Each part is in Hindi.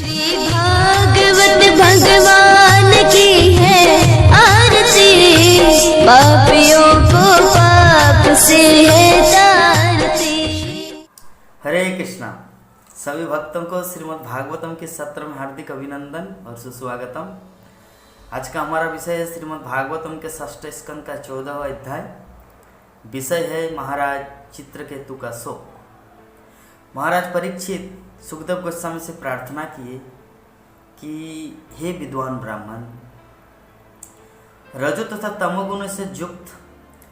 श्री भागवत भगवान की है आरती, पापियों को पाप से है तारती। हरे कृष्णा। सभी भक्तों को श्रीमद् भागवतम के सत्र में हार्दिक अभिनंदन और सुस्वागतम। आज का हमारा विषय है श्रीमद् भागवतम के 6 स्कंद का 14वां अध्याय। विषय है महाराज चित्रकेतु का शोक। महाराज परीक्षित सुखदेव गोस्वामी से प्रार्थना किए कि हे विद्वान ब्राह्मण, रजो तथा तमोगुण से युक्त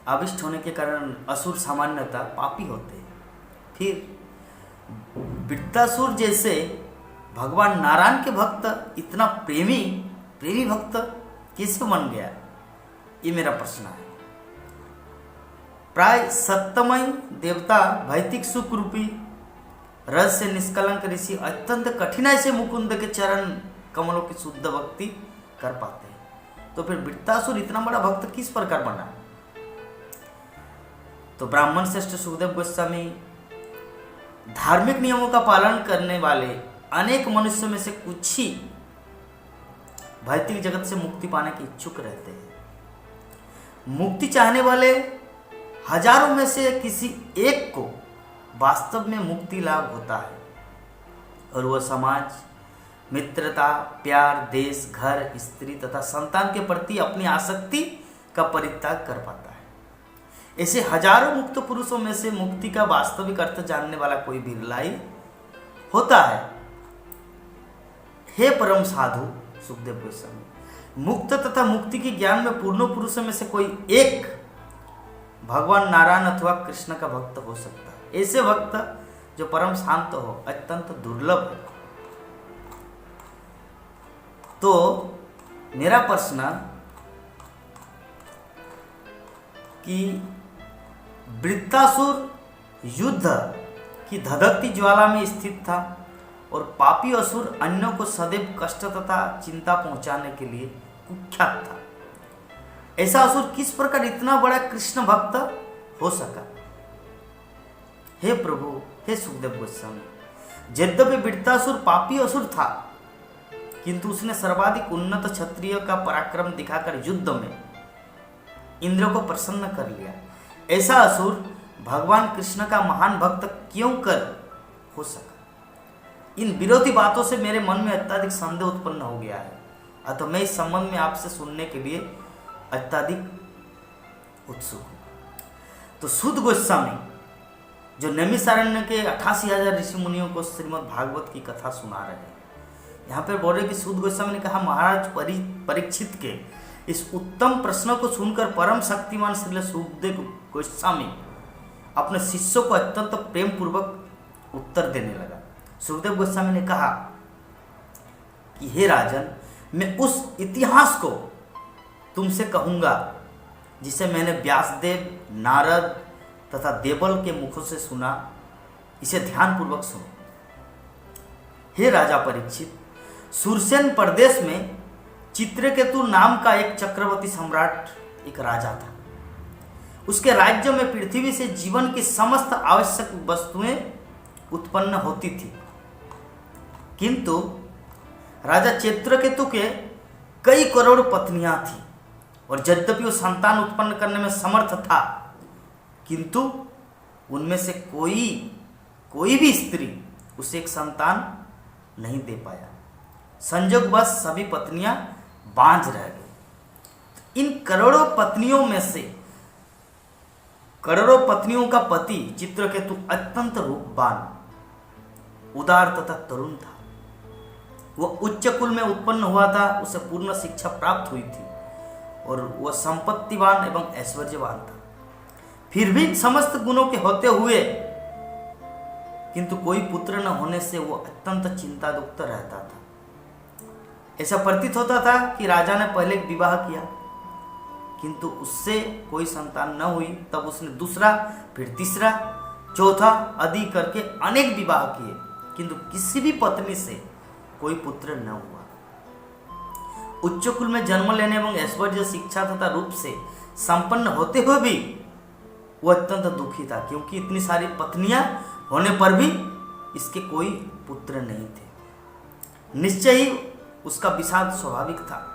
अभिष्ट होने के कारण असुर सामान्यतः पापी होते हैं। फिर वृत्तासुर जैसे भगवान नारायण के भक्त इतना प्रेमी भक्त कैसे बन गया, ये मेरा प्रश्न है। प्राय सप्तमय देवता भौतिक सुख रूपी रस से निष्कलंक ऋषि अत्यंत कठिनाई से मुकुंद के चरण कमलों की शुद्ध भक्ति कर पाते हैं, तो फिर वृत्तासुर इतना बड़ा भक्त किस प्रकार बना? तो ब्राह्मण श्रेष्ठ सुखदेव गोस्वामी धार्मिक नियमों का पालन करने वाले अनेक मनुष्यों में से कुछ ही भौतिक जगत से मुक्ति पाने के इच्छुक रहते हैं। मुक्ति चाहने वाले हजारों में से किसी एक को वास्तव में मुक्ति लाभ होता है और वह समाज, मित्रता, प्यार, देश, घर, स्त्री तथा संतान के प्रति अपनी आसक्ति का परित्याग कर पाता है। ऐसे हजारों मुक्त पुरुषों में से मुक्ति का वास्तविक अर्थ जानने वाला कोई बिरला ही होता है। हे परम साधु सुखदेव गोस्वामी, मुक्त तथा मुक्ति के ज्ञान में पूर्ण पुरुषों में से कोई एक भगवान नारायण अथवा कृष्ण का भक्त हो सकता है। ऐसे भक्त जो परम शांत हो अत्यंत दुर्लभ है। तो मेरा प्रश्न कि वृत्तासुर युद्ध की धधकती ज्वाला में स्थित था और पापी असुर अन्यों को सदैव कष्ट तथा चिंता पहुंचाने के लिए कुख्यात था। ऐसा असुर किस प्रकार इतना बड़ा कृष्ण भक्त हो सका? हे प्रभु, हे सुखदेव गोस्वामी, यद्यपि वृत्तासुर पापी असुर था, किंतु उसने सर्वाधिक उन्नत क्षत्रिय का पराक्रम दिखाकर युद्ध में इंद्र को प्रसन्न कर लिया। ऐसा असुर भगवान कृष्ण का महान भक्त क्यों कर हो सका? इन विरोधी बातों से मेरे मन में अत्यधिक संदेह उत्पन्न हो गया है, अतः मैं इस संबंध में आपसे सुनने के लिए अत्यधिक उत्सुक हूँ। तो सुध गोस्वामी जो नैमिषारण्य के 88,000 ऋषि मुनियों को श्रीमद् भागवत की कथा सुना रहे हैं, यहाँ पर बोल रहे कि सुध गोस्वामी ने कहा, महाराज परीक्षित के इस उत्तम प्रश्न को सुनकर परम शक्तिमान श्री सुखदेव गोस्वामी अपने शिष्यों को अत्यंत प्रेम पूर्वक उत्तर देने लगा। सुखदेव गोस्वामी ने कहा कि हे राजन, मैं उस इतिहास को तुमसे कहूंगा जिसे मैंने व्यासदेव, नारद तथा देवल के मुखों से सुना। इसे ध्यानपूर्वक सुनो। हे राजा परीक्षित, सुरसेन प्रदेश में चित्रकेतु नाम का एक चक्रवर्ती सम्राट एक राजा था। उसके राज्य में पृथ्वी से जीवन की समस्त आवश्यक वस्तुएं उत्पन्न होती थी, किंतु राजा चित्रकेतु के कई करोड़ पत्नियां थीं और यद्यपि वो संतान उत्पन्न करने में समर्थ था, किंतु उनमें से कोई भी स्त्री उसे एक संतान नहीं दे पाया। संयोगवश सभी पत्नियां बांझ रह गई। इन करोड़ों पत्नियों का पति चित्रकेतु अत्यंत रूपवान, उदार तथा तरुण था। वह उच्च कुल में उत्पन्न हुआ था, उसे पूर्ण शिक्षा प्राप्त हुई थी और वह संपत्तिवान एवं ऐश्वर्यवान था। फिर भी समस्त गुणों के होते हुए किंतु कोई पुत्र न होने से वो अत्यंत चिंतायुक्त रहता था। ऐसा प्रतीत होता था कि राजा ने पहले विवाह किया, किंतु उससे कोई संतान न हुई। तब उसने दूसरा, फिर तीसरा, चौथा आदि करके अनेक विवाह किए, किंतु किसी भी पत्नी से कोई पुत्र न हुआ। उच्च कुल में जन्म लेने एवं ऐश्वर्य, शिक्षा तथा रूप से संपन्न होते हुए भी वो अत्यंत दुखी था, क्योंकि इतनी सारी पत्नियां होने पर भी इसके कोई पुत्र नहीं थे। निश्चय ही उसका विषाद स्वाभाविक था।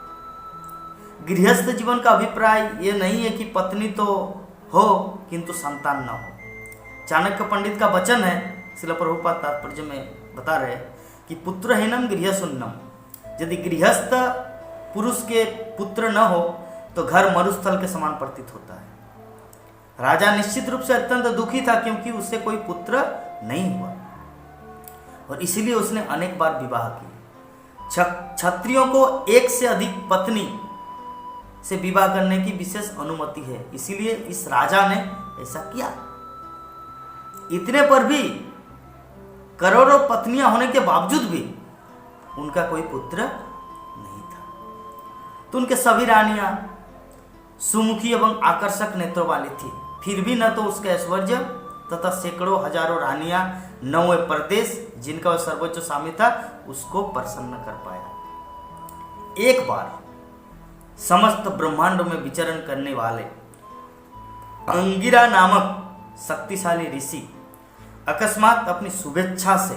गृहस्थ जीवन का अभिप्राय ये नहीं है कि पत्नी तो हो किंतु संतान न हो। चाणक्य पंडित का वचन है, श्रील प्रभुपाद तात्पर्य में बता रहे कि पुत्रहीनम गृहशून्यम। यदि गृहस्थ पुरुष के पुत्र न हो तो घर मरुस्थल के समान प्रतीत होता है। राजा निश्चित रूप से अत्यंत दुखी था क्योंकि उससे कोई पुत्र नहीं हुआ और इसीलिए उसने अनेक बार विवाह किए। क्षत्रियों को एक से अधिक पत्नी से विवाह करने की विशेष अनुमति है, इसीलिए इस राजा ने ऐसा किया। इतने पर भी करोड़ों पत्नियां होने के बावजूद भी उनका कोई पुत्र नहीं था। तो उनके सभी रानियां सुमुखी एवं आकर्षक नेत्रों वाली थी, फिर भी न तो उसका ऐश्वर्य तथा सैकड़ों हजारों रानियां 9 प्रदेश जिनका वह सर्वोच्च स्वामी था उसको प्रसन्न कर पाया। एक बार समस्त ब्रह्मांड में विचरण करने वाले अंगिरा नामक शक्तिशाली ऋषि अकस्मात अपनी शुभेच्छा से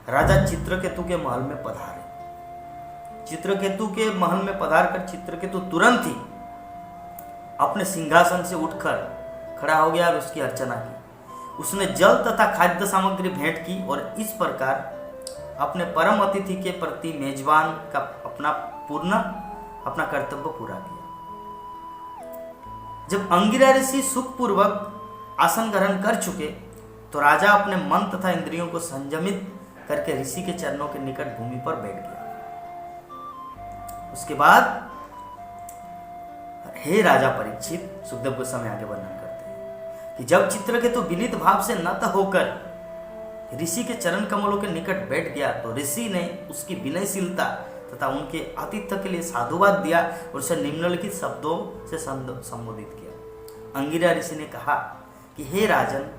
राजा चित्रकेतु के महल में पधारे। चित्रकेतु के महल में पधार कर चित्रकेतु तुरंत ही अपने सिंहासन से उठकर खड़ा हो गया और उसकी अर्चना की। उसने जल तथा खाद्य सामग्री भेंट की और इस प्रकार अपने परम अतिथि के प्रति मेजबान का अपना कर्तव्य पूरा किया। जब अंगिरा ऋषि सुखपूर्वक आसन ग्रहण कर चुके तो राजा अपने मन तथा इंद्रियों को संयमित करके ऋषि के चरणों के निकट भूमि पर बैठ गया। उसके बाद हे राजा परीक्षित, सुखदेव गोस्वामी आगे वर्णन करते हैं कि जब चित्रकेतु विनीत भाव से नत होकर ऋषि के चरण कमलों के निकट बैठ गया तो ऋषि ने उसकी विनयशीलता तथा उनके आतिथ्य के लिए साधुवाद दिया और उसे निम्नलिखित शब्दों से संबोधित किया। अंगिरा ऋषि ने कहा कि हे राजन,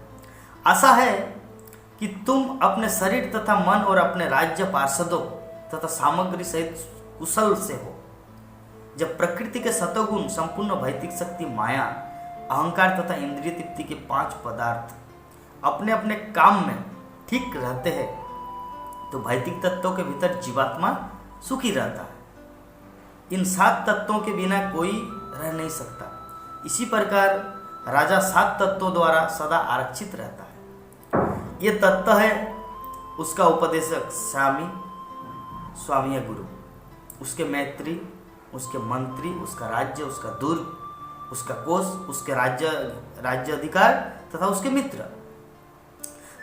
आशा है कि तुम अपने शरीर तथा मन और अपने राज्य पार्षदों तथा सामग्री सहित कुशल से हो। जब प्रकृति के सतोगुण संपूर्ण भौतिक शक्ति, माया, अहंकार तथा इंद्रिय तृप्ति के 5 पदार्थ अपने अपने काम में ठीक रहते हैं तो भौतिक तत्वों के भीतर जीवात्मा सुखी रहता है। इन 7 तत्वों के बिना कोई रह नहीं सकता। इसी प्रकार राजा 7 तत्वों द्वारा सदा आरक्षित रहता है। ये तत्व है उसका उपदेशक स्वामी या गुरु, उसके मैत्री, उसके मंत्री, उसका राज्य, उसका दुर्ग, उसका कोष, उसके राज्य अधिकार तथा उसके मित्र।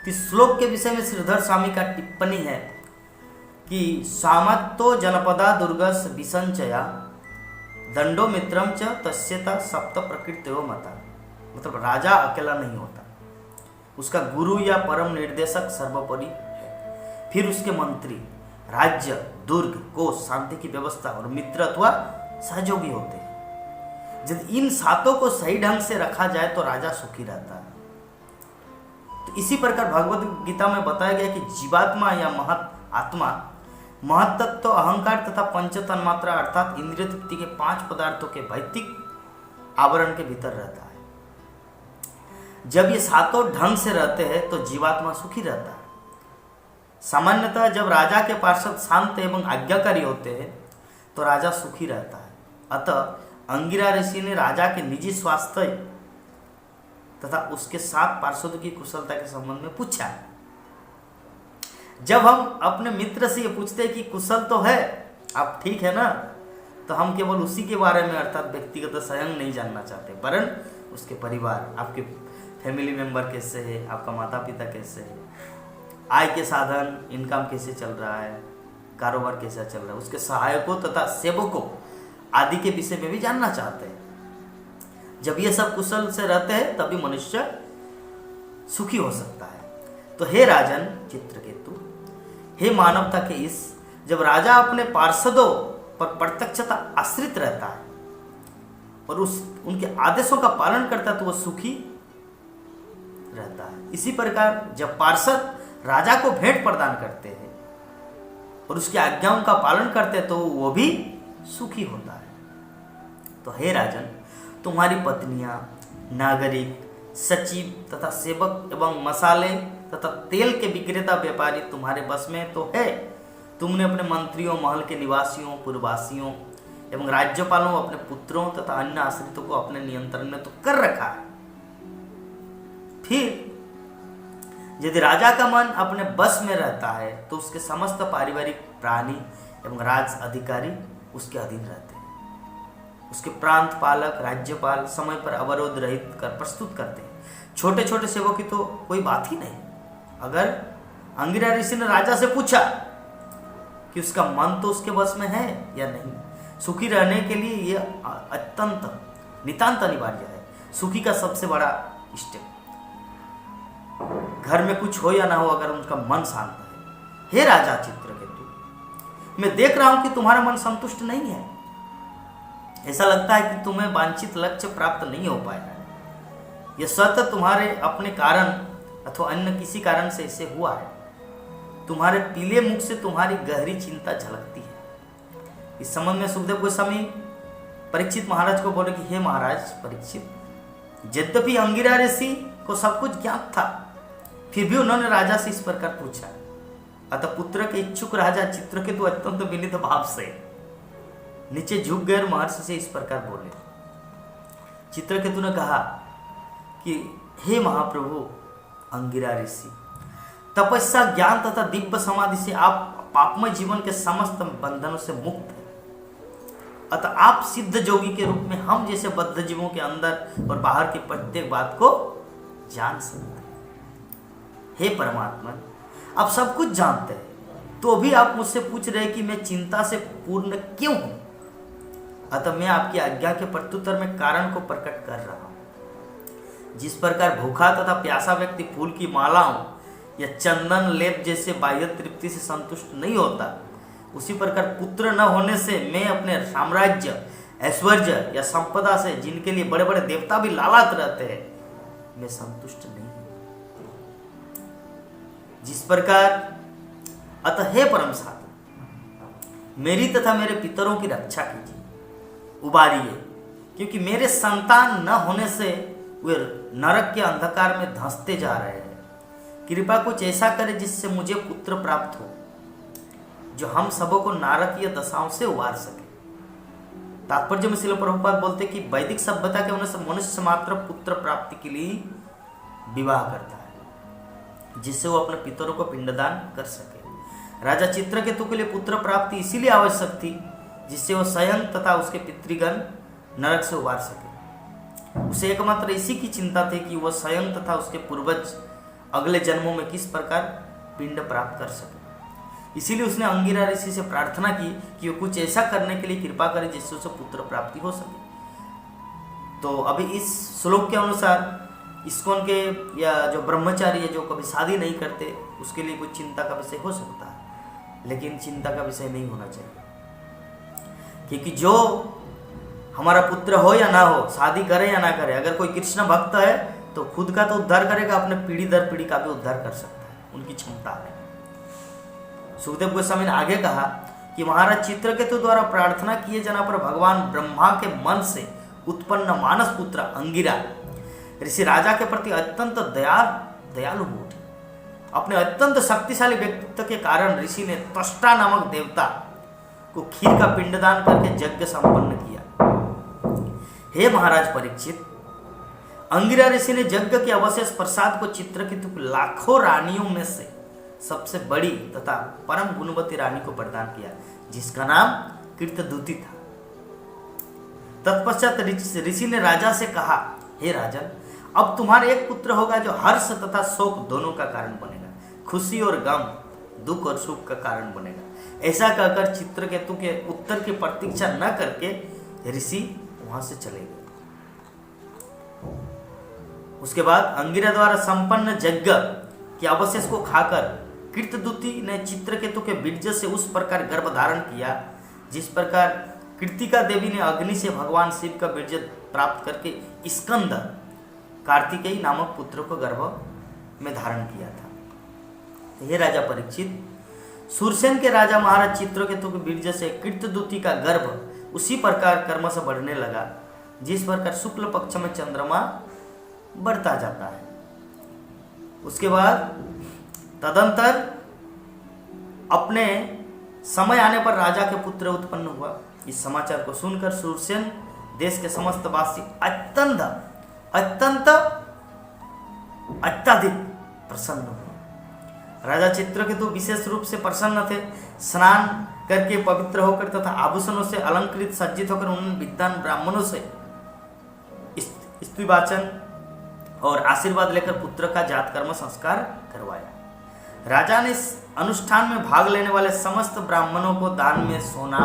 इस श्लोक के विषय में श्रीधर स्वामी का टिप्पणी है कि सामत्तो जनपदा दुर्गस विसंचया दंडो मित्रम च तस्यता सप्त प्रकृत्यो मता। मतलब राजा अकेला नहीं होता, उसका गुरु या परम निर्देशक सर्वोपरि है। फिर उसके मंत्री, राज्य, दुर्ग, कोष, शांति की व्यवस्था और मित्र अथवा सहयोगी होते हैं। जब इन 7 को सही ढंग से रखा जाए तो राजा सुखी रहता है। तो इसी प्रकार भगवद गीता में बताया गया कि जीवात्मा या आत्मा महत्तत्व, अहंकार तथा पंच तन्मात्रा अर्थात इंद्रिय तृप्ति के 5 पदार्थों के भौतिक आवरण के भीतर रहता है। जब ये 7 ढंग से रहते हैं तो जीवात्मा सुखी रहता है। सामान्यतः जब राजा के पार्षद शांत एवं आज्ञाकारी होते हैं तो राजा सुखी रहता है। अतः अंगिरा ऋषि ने राजा के निजी स्वास्थ्य तथा उसके 7 पार्षदों की कुशलता के संबंध में पूछा। जब हम अपने मित्र से ये पूछते हैं कि कुशल तो है, आप ठीक है ना, तो हम केवल उसी के बारे में अर्थात व्यक्तिगत स्वयं नहीं जानना चाहते, वरन उसके परिवार, आपके फैमिली मेंबर कैसे है, आपका माता पिता कैसे है, आय के साधन, इनकम कैसे चल रहा है, कारोबार कैसा चल रहा है, उसके सहायकों तथा सेवकों आदि के विषय में भी जानना चाहते हैं। जब ये सब कुशल से रहते हैं तभी मनुष्य सुखी हो सकता है। तो हे राजन चित्रकेतु, हे मानवता के ईश, जब राजा अपने पार्षदों पर प्रत्यक्षता आश्रित रहता है और उनके आदेशों का पालन करता है तो वह सुखी रहता है। इसी प्रकार जब पार्षद राजा को भेंट प्रदान करते हैं और उसकी आज्ञाओं का पालन करते हैं तो वो भी सुखी होता है। तो हे राजन, तुम्हारी पत्नियां, नागरिक, सचिव तथा सेवक एवं मसाले तथा तेल के विक्रेता व्यापारी तुम्हारे बस में तो है, तुमने अपने मंत्रियों, महल के निवासियों, पुरवासियों एवं राज्यपालों, अपने पुत्रों तथा अन्य आश्रितों को अपने नियंत्रण में तो कर रखा है। फिर यदि राजा का मन अपने बस में रहता है तो उसके समस्त पारिवारिक प्राणी एवं राज अधिकारी उसके अधीन रहते हैं। उसके प्रांत पालक, राज्यपाल समय पर अवरोध रहित कर प्रस्तुत करते हैं। छोटे छोटे सेवक की तो कोई बात ही नहीं। अगर अंगिरा ऋषि ने राजा से पूछा कि उसका मन तो उसके बस में है या नहीं, सुखी रहने के लिए यह अत्यंत नितांत अनिवार्य है। सुखी का सबसे बड़ा स्टेप, घर में कुछ हो या ना हो, अगर उनका मन शांत है। हे राजा चित्रकेतु, मैं देख रहा हूं कि तुम्हारा मन संतुष्ट नहीं है। ऐसा लगता है कि तुम्हें वांछित लक्ष्य प्राप्त नहीं हो पाया है। यह स्वतः तुम्हारे अपने कारण अथवा अन्य किसी कारण से इसे हुआ है। तुम्हारे पीले मुख से तुम्हारी गहरी चिंता झलकती है। इस संबंध में सुखदेव गोस्वामी परीक्षित महाराज को बोले कि हे महाराज परीक्षित, यद्यपि अंगिरा ऋषि को सब कुछ ज्ञात था, फिर भी उन्होंने राजा से इस प्रकार पूछा। अतः पुत्र के इच्छुक राजा चित्रकेतु अत्यंत विनीत भाव से नीचे झुक गए और महर्षि से इस प्रकार बोले। चित्रकेतु ने कहा कि हे महाप्रभु अंगिरा ऋषि, तपस्या, ज्ञान तथा दिव्य समाधि से आप पापमय जीवन के समस्त बंधनों से मुक्त हैं। अतः आप सिद्ध जोगी के रूप में हम जैसे बद्ध जीवों के अंदर और बाहर की प्रत्येक बात को जान सकते हैं। हे परमात्मा, आप सब कुछ जानते हैं, तो भी आप मुझसे पूछ रहे हैं कि मैं चिंता से पूर्ण क्यों हूं। अतः मैं आपकी आज्ञा के प्रत्युत्तर में कारण को प्रकट कर रहा हूं। जिस प्रकार भूखा तथा प्यासा व्यक्ति फूल की मालाओं या चंदन लेप जैसे बाह्य तृप्ति से संतुष्ट नहीं होता, उसी प्रकार पुत्र न होने से मैं अपने साम्राज्य, ऐश्वर्य या संपदा से, जिनके लिए बड़े बड़े देवता भी लालात रहते हैं, मैं संतुष्ट नहीं हूं। जिस प्रकार अतः हे परम साधु, मेरी तथा मेरे पितरों की रक्षा कीजिए, उबारिए, क्योंकि मेरे संतान न होने से वे नरक के अंधकार में धंसते जा रहे हैं। कृपा कुछ ऐसा करे जिससे मुझे पुत्र प्राप्त हो, जो हम सबों को नारकीय दशाओं से उबार सके। तात्पर्य में श्रील प्रभुपाद बोलते कि वैदिक सभ्यता के होने से मनुष्य मात्र पुत्र प्राप्ति के लिए विवाह करता है, जिससे वो अपने पितरों को पिंडदान कर सके। राजा चित्रकेतु के लिए पुत्र प्राप्ति इसीलिए आवश्यक थी जिससे वो स्वयं तथा उसके पितृगण नरक से उबार सके। उसे एकमात्र इसी की चिंता थी कि वह स्वयं तथा उसके पूर्वज अगले जन्मों में किस प्रकार पिंड प्राप्त कर सके। इसीलिए उसने अंगिरा ऋषि से प्रार्थना की कि वो कुछ ऐसा करने के लिए कृपा करे जिससे उसे पुत्र प्राप्ति हो सके। तो अभी इस श्लोक के अनुसार इस्कॉन के या जो ब्रह्मचारी है, जो कभी शादी नहीं करते, उसके लिए कुछ चिंता का विषय हो सकता है, लेकिन चिंता का विषय नहीं होना चाहिए। क्योंकि जो हमारा पुत्र हो या ना हो, शादी करे या ना करे, अगर कोई कृष्ण भक्त है तो खुद का तो उद्धार करेगा, अपने पीढ़ी दर पीढ़ी का भी उद्धार कर सकता है, उनकी क्षमता है। सुखदेव गोस्वामी ने आगे कहा कि महाराज चित्रकेतु द्वारा प्रार्थना किए जाने पर भगवान ब्रह्मा के मन से उत्पन्न मानस पुत्र अंगिरा ऋषि राजा के प्रति अत्यंत दयालु हो उठे। अपने अत्यंत शक्तिशाली व्यक्तित्व के कारण ऋषि ने त्वष्टा नामक देवता को खीर का पिंडदान करके यज्ञ संपन्न किया। हे महाराज परीक्षित, अंगिरा ऋषि ने यज्ञ के अवशेष प्रसाद को चित्रकेतु की लाखों रानियों में से सबसे बड़ी तथा परम गुणवती रानी को प्रदान किया, जिसका नाम कीर्तदूती था। तत्पश्चात ऋषि ने राजा से कहा, हे राजन, अब तुम्हारे एक पुत्र होगा जो हर्ष तथा शोक दोनों का कारण बनेगा, खुशी और गम, दुख और सुख का कारण बनेगा। ऐसा कहकर चित्रकेतु के उत्तर की प्रतीक्षा न करके ऋषि वहां से चले गए। उसके बाद अंगिरा द्वारा संपन्न यज्ञ के अवशेष को खाकर कीर्तदूती ने चित्रकेतु के बीज से उस प्रकार गर्भ धारण किया जिस प्रकार कृतिका देवी ने अग्नि से भगवान शिव का बीज प्राप्त करके स्कंद कार्तिकेय नामक पुत्र को गर्भ में धारण किया था। हे राजा परीक्षित, सुरसेन के राजा महाराज चित्रकेतु के बीज से कीर्तदूती का गर्भ उसी प्रकार कर्म से बढ़ने लगा जिस प्रकार शुक्ल पक्ष में चंद्रमा बढ़ता जाता है। उसके बाद तदंतर अपने समय आने पर राजा के पुत्र उत्पन्न हुआ। इस समाचार को सुनकर शूरसेन देश के समस्त वासी अत्यंत अत्यधिक प्रसन्न हुए। राजा चित्रकेतु विशेष रूप से प्रसन्न थे। स्नान करके पवित्र होकर तथा आभूषणों से अलंकृत सज्जित होकर उन्होंने विद्वान ब्राह्मणों से स्तुतिवाचन और आशीर्वाद लेकर पुत्र का जातकर्म संस्कार करवाया। राजा ने इस अनुष्ठान में भाग लेने वाले समस्त ब्राह्मणों को दान में सोना,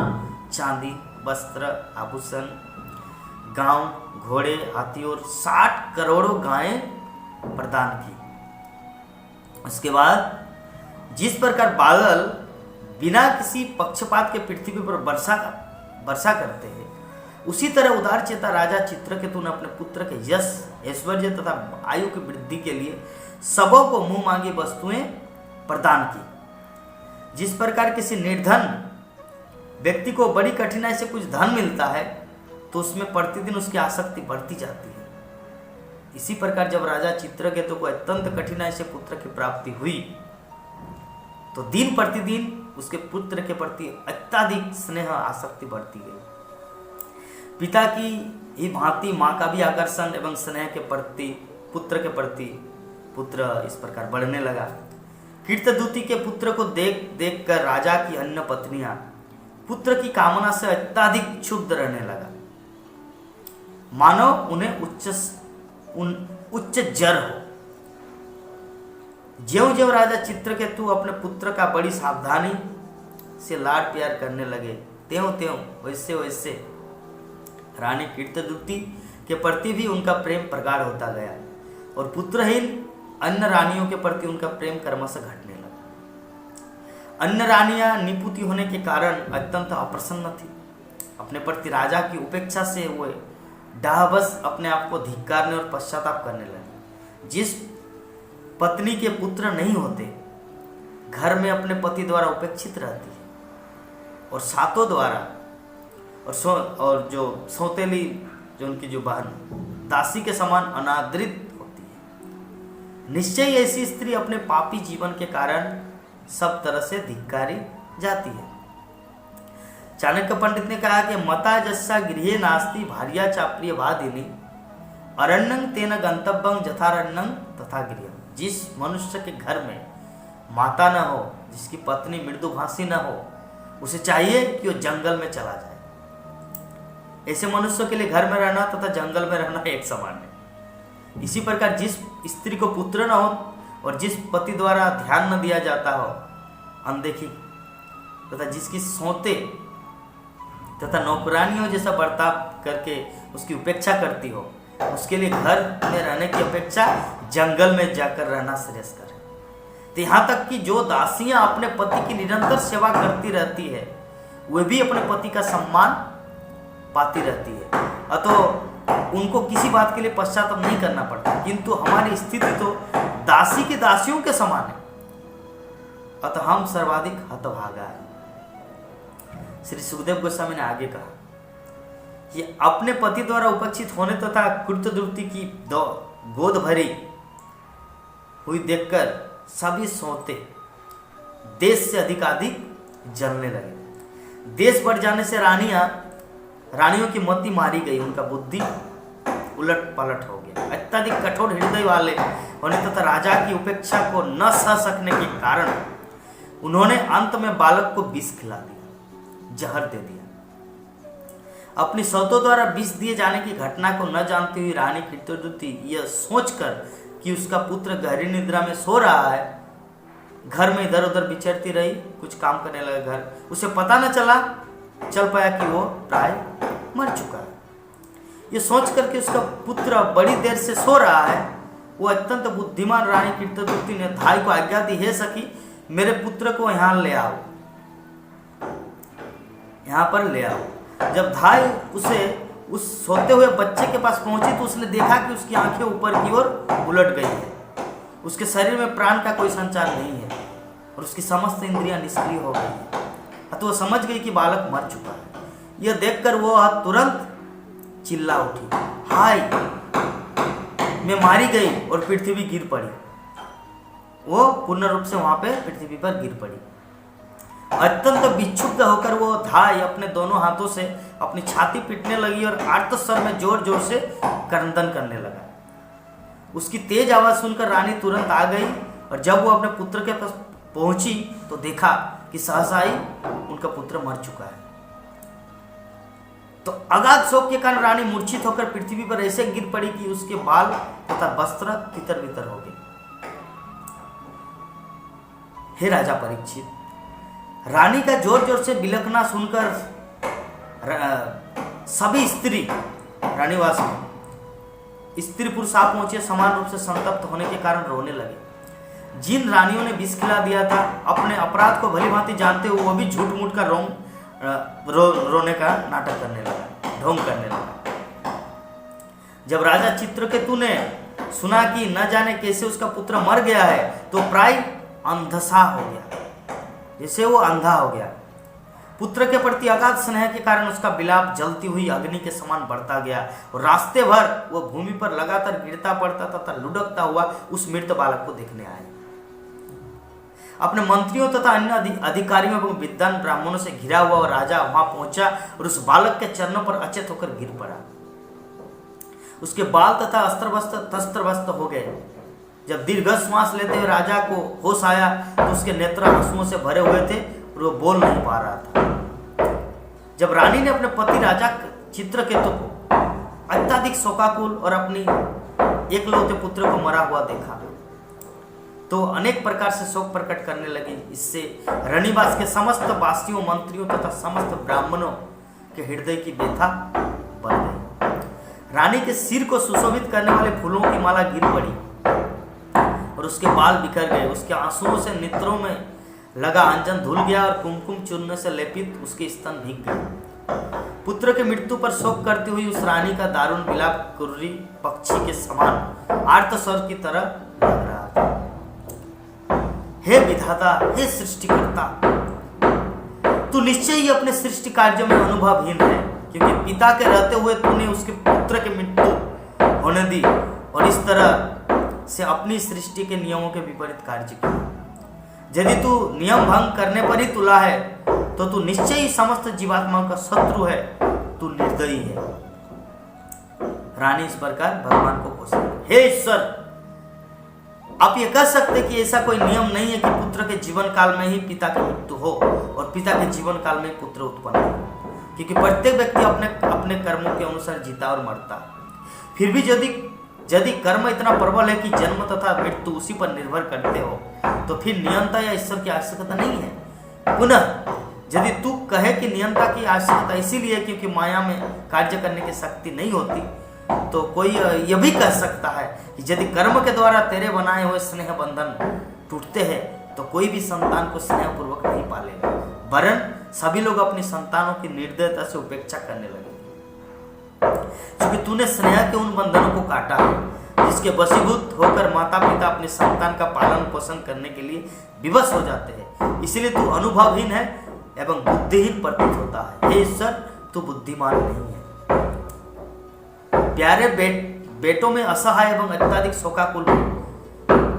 चांदी, वस्त्र, आभूषण, गांव, घोड़े, हाथी और 60 करोड़ों गायें प्रदान की। उसके बाद जिस प्रकार बादल बिना किसी पक्षपात के पृथ्वी पर वर्षा करते हैं, उसी तरह उदार चेता राजा चित्रकेतु ने अपने पुत्र के यश, ऐश्वर्य तथा आयु की वृद्धि के लिए सबों को मुंह मांगी वस्तुएं प्रदान की। जिस प्रकार किसी निर्धन व्यक्ति को बड़ी कठिनाई से कुछ धन मिलता है तो उसमें प्रतिदिन उसकी आसक्ति बढ़ती जाती है, इसी प्रकार जब राजा चित्रकेतु को अत्यंत कठिनाई से पुत्र की प्राप्ति हुई तो दिन प्रतिदिन उसके पुत्र के प्रति अत्यधिक स्नेह आसक्ति बढ़ती गई। पिता की ही भांति माँ का भी आकर्षण एवं स्नेह के प्रति पुत्र इस प्रकार बढ़ने लगा। कीर्तदूती के पुत्र को देख कर राजा की अन्य पत्नियां पुत्र की कामना से अत्यधिक क्षुब्ध रहने लगा, मानो उन्हें उच्च जर हो। ज्यों-ज्यों राजा चित्रकेतु अपने पुत्र का बड़ी सावधानी से लाड प्यार करने लगे, त्यों-त्यों वैसे रानी कीर्तदूती के प्रति भी उनका प्रेम प्रगाढ़ होता गया और पुत्रहीन अन्य रानियों के प्रति उनका प्रेम क्रमशः घटने लगा। अन्य रानियां निपुति होने के कारण अत्यंत अप्रसन्न थी। अपने प्रति राजा की उपेक्षा से वे डाहबस अपने आप को धिक्कारने और पश्चाताप करने लगे। जिस पत्नी के पुत्र नहीं होते घर में अपने पति द्वारा उपेक्षित रहती है और सातों द्वारा और जो सौतेली जो उनकी जो बहन दासी के समान अनादरित होती है। निश्चय ऐसी स्त्री अपने पापी जीवन के कारण सब तरह से धिक्कारी जाती है। चाणक्य पंडित ने कहा कि मता जस्सा गृहे नास्ति भार्या चाप्रिय भादिनी अरण्यं तेन गंतव्यं जथारण्यं तथा गृहम्। जिस मनुष्य के घर में माता न हो, जिसकी पत्नी मृदुभाषी न हो, उसे चाहिए कि वो जंगल में चला जाए। ऐसे मनुष्यों के लिए घर में रहना तथा जंगल में रहना एक समान है। इसी प्रकार जिस स्त्री को पुत्र न हो और जिस पति द्वारा ध्यान न दिया जाता हो, अनदेखी तथा जिसकी सौते तथा नौकरानियों जैसा बर्ताव करके उसकी उपेक्षा करती हो, उसके लिए घर में रहने की अपेक्षा जंगल में जाकर रहना श्रेयस्कर है। तो यहाँ तक कि जो दासियां अपने पति की निरंतर सेवा करती रहती है, वे भी अपने पति का सम्मान पाती रहती है, अतः उनको किसी बात के लिए पश्चाताप नहीं करना पड़ता। किंतु हमारी स्थिति तो दासी के दासियों के समान है, अतः हम सर्वाधिक हतभागा है। श्री सुखदेव गोस्वामी ने आगे कहा कि अपने पति द्वारा उपेक्षित होने तथा कीर्तदूती की गोद भरी हुई देखकर सभी सौते देश से अधिकाधिक जलने लगे। देश बढ़ जाने से रानियों की मति मारी गई, उनका बुद्धि उलट पलट हो गया। अत्यधिक कठोर हृदय वाले होने तथा राजा की उपेक्षा को न सह सकने के कारण उन्होंने अंत में बालक को विष खिला दिया, जहर दे दिया। अपनी सौतों द्वारा विष दिए जाने की घटना को न जानती हुई रानी कीर्तदूती यह सोचकर कि उसका पुत्र गहरी निद्रा में सो रहा है, घर में इधर उधर विचरती रही, कुछ काम करने लगा घर। उसे पता न चल पाया कि वो प्राय मर चुका है। ये सोच कर कि उसका पुत्र बड़ी देर से सो रहा है, वो अत्यंत बुद्धिमान रानी कीर्तदूती ने धाई को आज्ञा दी, हे सखी मेरे पुत्र को यहाँ ले आओ, यहाँ पर ले आओ। जब धाई उस सोते हुए बच्चे के पास पहुंची तो उसने देखा कि उसकी आंखें ऊपर की ओर उलट गई है, उसके शरीर में प्राण का कोई संचार नहीं है और उसकी समस्त इंद्रियां निष्क्रिय हो गई है। तो वो समझ गई कि बालक मर चुका है। यह देखकर वो तुरंत चिल्ला उठी, हाय मैं मारी गई, और पृथ्वी गिर पड़ी। वो पूर्ण रूप से वहां पे पृथ्वी पर गिर पड़ी। अत्यंत विक्षुब्ध होकर वो धाई अपने दोनों हाथों से अपनी छाती पीटने लगी और आर्त स्वर में जोर जोर से क्रंदन करने लगा। उसकी तेज आवाज सुनकर रानी तुरंत आ गई और जब वो अपने पुत्र के पास पहुंची तो देखा कि सहसा ही उनका पुत्र मर चुका है। तो अगाध शोक के कारण रानी मूर्छित होकर पृथ्वी पर ऐसे गिर पड़ी कि उसके बाल तथा वस्त्र तितर बितर हो गए। हे राजा परीक्षित, रानी का जोर जोर से बिलखना सुनकर सभी स्त्री रानीवास में स्त्री पुरुष आ पहुंचे समान रूप से संतप्त होने के कारण रोने लगे। जिन रानियों ने विष खिला दिया था, अपने अपराध को भली भांति जानते हुए वो भी झूठ मूठ का रोने का नाटक करने लगा, ढोंग करने लगा। जब राजा चित्रकेतु ने सुना कि न जाने कैसे उसका पुत्र मर गया है तो प्राय अंधसा हो गया, जैसे वो अंधा हो गया। पुत्र के प्रति अगाध स्नेह के कारण उसका विलाप जलती हुई अग्नि के समान बढ़ता गया और रास्ते भर वो भूमि पर लगातार गिरता पड़ता तथा लुढ़कता हुआ उस मृत बालक को देखने आया। अपने मंत्रियों तथा अन्य अधिकारियों एवं विद्वान ब्राह्मणों से घिरा हुआ राजा वहां पहुंचा और उस बालक के चरणों पर अचेत होकर गिर पड़ा। उसके बाल तथा अस्त्र-वस्त्र हो गए। जब दीर्घ श्वास लेते हुए राजा को होश आया तो उसके नेत्र आंसुओं से भरे हुए थे और वो बोल नहीं पा रहा था। जब रानी ने अपने पति राजा चित्रकेतु को अत्यधिक शोकाकुल और अपनी एकलौते पुत्र को मरा हुआ देखा तो अनेक प्रकार से शोक प्रकट करने लगी। इससे रनिवास के समस्त वासियों, मंत्रियों तथा समस्त ब्राह्मणों के हृदय की व्यथा बढ़ गई। रानी के सिर को सुशोभित करने वाले फूलों की माला गिर पड़ी और उसके बाल बिखर गए। उसके आंसुओं से नेत्रों में लगा अंजन धुल गया और कुमकुम चूर्ण से लेपित उसके स्तन भीग गए। पुत्र के मृत्यु पर शोक करती हुई उस रानी का दारुण विलाप कुर्री पक्षी के समान आर्त स्वर की तरह लग रहा था। हे विधाता, हे सृष्टिकर्ता, तू निश्चय ही अपने सृष्टि कार्य में अनुभवहीन है, क्योंकि पिता के रहते हुए तूने उसके पुत्र की मृत्यु होने दी और इस तरह से अपनी सृष्टि के नियमों के विपरीत कार्य किया। यदि तू नियम भंग करने पर ही तुला है तो तू निश्चय ही समस्त जीवात्माओं का शत्रु है, तू निर्दयी है। रानी इस प्रकार भगवान को कोसा, हे ईश्वर, आप ये कह सकते कि ऐसा कोई नियम नहीं है कि पुत्र के जीवन काल में ही पिता की मृत्यु हो और पिता के जीवन काल में पुत्र उत्पन्न हो, क्योंकि प्रत्येक व्यक्ति अपने अपने कर्मों के अनुसार जीता और मरता। फिर भी यदि कर्म इतना प्रबल है कि जन्म तथा मृत्यु उसी पर निर्भर करते हो तो फिर नियंता या ईश्वर की आवश्यकता नहीं है। पुनः यदि तू कहे कि नियंता की आवश्यकता इसीलिए क्योंकि माया में कार्य करने की शक्ति नहीं होती, तो कोई यह भी कह सकता है कि यदि कर्म के द्वारा तेरे बनाए हुए स्नेह बंधन टूटते हैं तो कोई भी संतान को स्नेहपूर्वक नहीं पालेगा, वरन सभी लोग अपनी संतानों की निर्दयता से उपेक्षा करने लगेंगे। क्योंकि तूने स्नेह के उन बंधनों को काटा है जिसके वशीभूत होकर माता पिता अपने संतान का पालन पोषण करने के लिए विवश हो जाते हैं, इसलिए तू अनुभवहीन है एवं बुद्धिहीन प्रतीत होता है। हे ईश्वर, तू बुद्धिमान नहीं है। प्यारे बेटों में असहाय एवं अत्यधिक शोकाकुल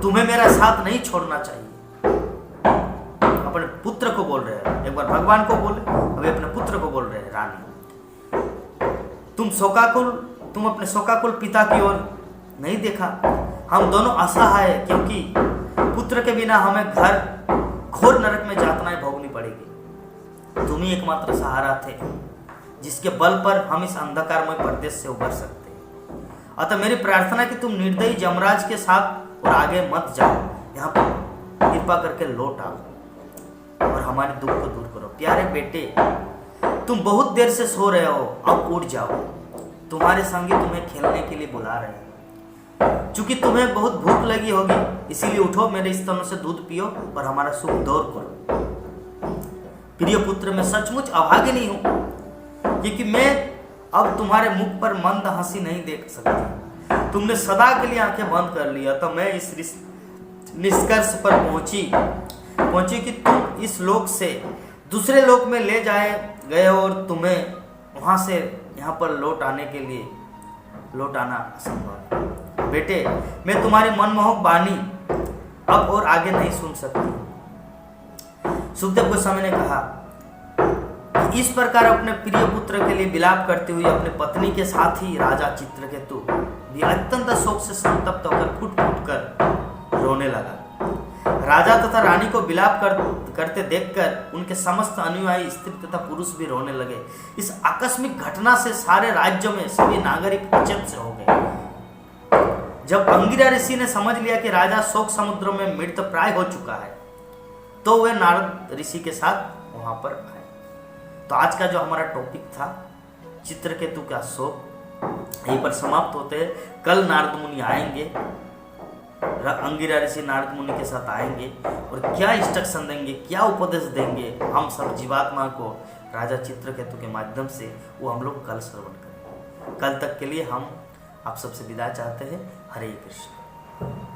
तुम्हें मेरा साथ नहीं छोड़ना चाहिए। अपने पुत्र को बोल रहे हैं, एक बार भगवान को बोले, अभी अपने पुत्र को बोल रहे हैं। रानी, तुम अपने शोकाकुल पिता की ओर नहीं देखा? हम दोनों असहाय हैं क्योंकि पुत्र के बिना हमें घोर नरक में यातनाएं भोगनी पड़ेगी। तुम ही एकमात्र सहारा थे जिसके बल पर हम इस अंधकारमय परदेश से उबर सकते हैं। अतः मेरी प्रार्थना कि तुम निर्दयी जमराज के साथ और आगे मत जाओ, यहाँ पर कृपा करके लौट आओ और हमारे दुख को दूर करो। प्यारे बेटे, तुम बहुत देर से सो रहे हो, अब उठ जाओ। तुम्हारे संगी तुम्हें खेलने के लिए बुला रहे हैं। चूंकि तुम्हें बहुत भूख लगी होगी, इसीलिए उठो, मेरे स्तनों से दूध पियो और हमारा सुख दौर करो। प्रिय पुत्र, मैं सचमुच अभागिनी हूं क्योंकि मैं अब तुम्हारे मुख पर मंद हंसी नहीं देख सकती। तुमने सदा के लिए आंखें बंद कर लिया, तो मैं इस निष्कर्ष पर पहुंची कि तुम इस लोक से दूसरे लोक में ले जाए गए हो और तुम्हें वहां से यहाँ पर लौट आना असंभव है। बेटे, मैं तुम्हारी मनमोहक वाणी अब और आगे नहीं सुन सकती। सुखदेव गोस्वामी ने कहा कि इस प्रकार अपने प्रिय पुत्र के लिए विलाप करते हुए अपनी पत्नी के साथ ही राजा चित्रकेतु भी अत्यंत शोक से संतप्त होकर फूट फूट कर रोने लगा। राजा तथा रानी को विलाप करते देखकर उनके समस्त अनुयायी स्त्री तथा पुरुष भी रोने लगे। इस आकस्मिक घटना से सारे राज्यों में सभी नागरिक अचंभित से हो गए। जब अंगिरा ऋषि ने समझ लिया कि राजा शोक समुद्र में मृतप्राय हो चुका है, तो वे नारद ऋषि के साथ वहां पर आए। तो आज का जो हमारा टॉपिक था चित्रकेतु का शोक, यहीं पर समाप्त होते हैं। कल नारद मुनि आएंगे, अंगिरा ऋषि नारद मुनि के साथ आएंगे और क्या इंस्ट्रक्शन देंगे, क्या उपदेश देंगे हम सब जीवात्मा को राजा चित्रकेतु के माध्यम से, वो हम लोग कल श्रवण करेंगे। कल तक के लिए हम आप सबसे विदा चाहते हैं। हरे कृष्ण।